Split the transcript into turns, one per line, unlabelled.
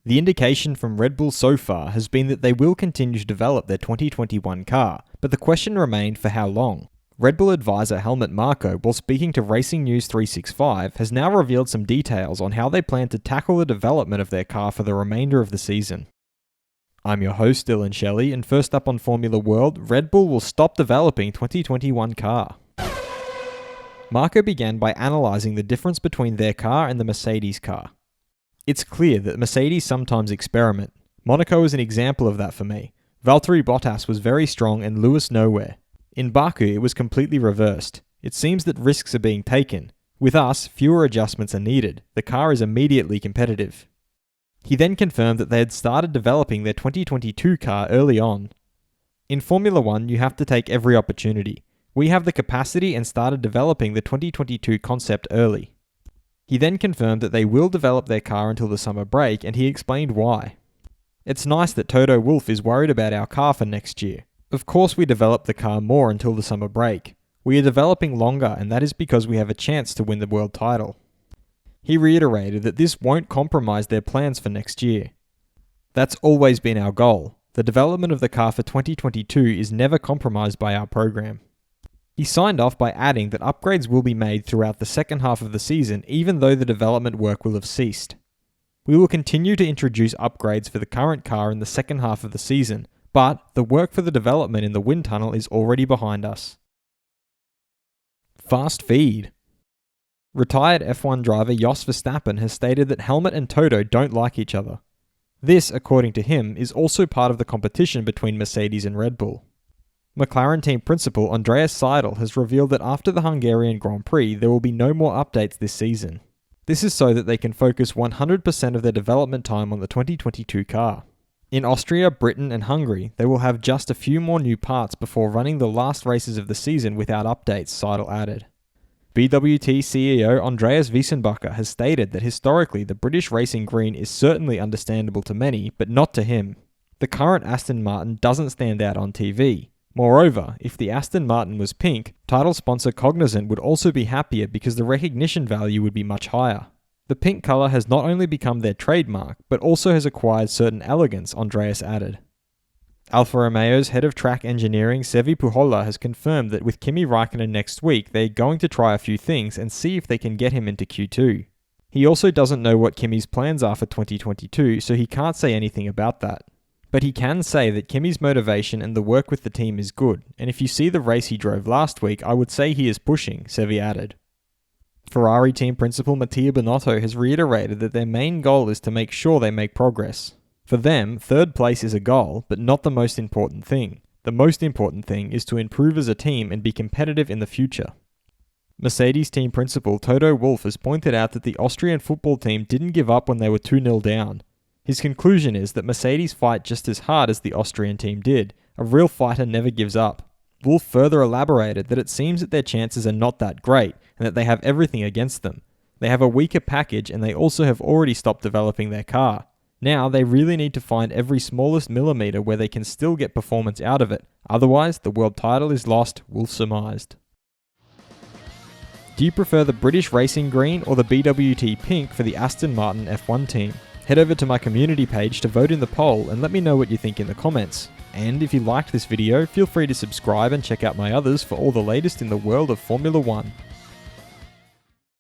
The indication from Red Bull so far has been that they will continue to develop their 2021 car, but the question remained for how long. Red Bull advisor Helmut Marko, while speaking to Racing News 365, has now revealed some details on how they plan to tackle the development of their car for the remainder of the season. I'm your host Dillon Shelley, and first up on Formula World, Red Bull will stop developing 2021 car. Marko began by analysing the difference between their car and the Mercedes car. It's clear that Mercedes sometimes experiment. Monaco is an example of that for me. Valtteri Bottas was very strong and Lewis nowhere. In Baku, it was completely reversed. It seems that risks are being taken. With us, fewer adjustments are needed. The car is immediately competitive. He then confirmed that they had started developing their 2022 car early on. In Formula 1, you have to take every opportunity. We have the capacity and started developing the 2022 concept early. He then confirmed that they will develop their car until the summer break, and he explained why. It's nice that Toto Wolff is worried about our car for next year. Of course we develop the car more until the summer break. We are developing longer, and that is because we have a chance to win the world title. He reiterated that this won't compromise their plans for next year. That's always been our goal. The development of the car for 2022 is never compromised by our program. He signed off by adding that upgrades will be made throughout the second half of the season, even though the development work will have ceased. We will continue to introduce upgrades for the current car in the second half of the season, but the work for the development in the wind tunnel is already behind us. Fast feed. Retired F1 driver Jos Verstappen has stated that Helmut and Toto don't like each other. This, according to him, is also part of the competition between Mercedes and Red Bull. McLaren team principal Andreas Seidel has revealed that after the Hungarian Grand Prix there will be no more updates this season. This is so that they can focus 100% of their development time on the 2022 car. In Austria, Britain and Hungary, they will have just a few more new parts before running the last races of the season without updates, Seidel added. BWT CEO Andreas Wiesenbacher has stated that historically the British racing green is certainly understandable to many, but not to him. The current Aston Martin doesn't stand out on TV. Moreover, if the Aston Martin was pink, title sponsor Cognizant would also be happier because the recognition value would be much higher. The pink colour has not only become their trademark, but also has acquired certain elegance, Andreas added. Alfa Romeo's head of track engineering, Sevi Pujola, has confirmed that with Kimi Raikkonen next week, they're going to try a few things and see if they can get him into Q2. He also doesn't know what Kimi's plans are for 2022, so he can't say anything about that. But he can say that Kimi's motivation and the work with the team is good, and if you see the race he drove last week, I would say he is pushing, Sevi added. Ferrari team principal Mattia Binotto has reiterated that their main goal is to make sure they make progress. For them, third place is a goal, but not the most important thing. The most important thing is to improve as a team and be competitive in the future. Mercedes team principal Toto Wolff has pointed out that the Austrian football team didn't give up when they were 2-0 down. His conclusion is that Mercedes fight just as hard as the Austrian team did. A real fighter never gives up. Wolff further elaborated that it seems that their chances are not that great, and that they have everything against them. They have a weaker package and they also have already stopped developing their car. Now they really need to find every smallest millimeter where they can still get performance out of it. Otherwise, the world title is lost, Wolff surmised. Do you prefer the British Racing Green or the BWT Pink for the Aston Martin F1 team? Head over to my community page to vote in the poll and let me know what you think in the comments. And if you liked this video, feel free to subscribe and check out my others for all the latest in the world of Formula 1.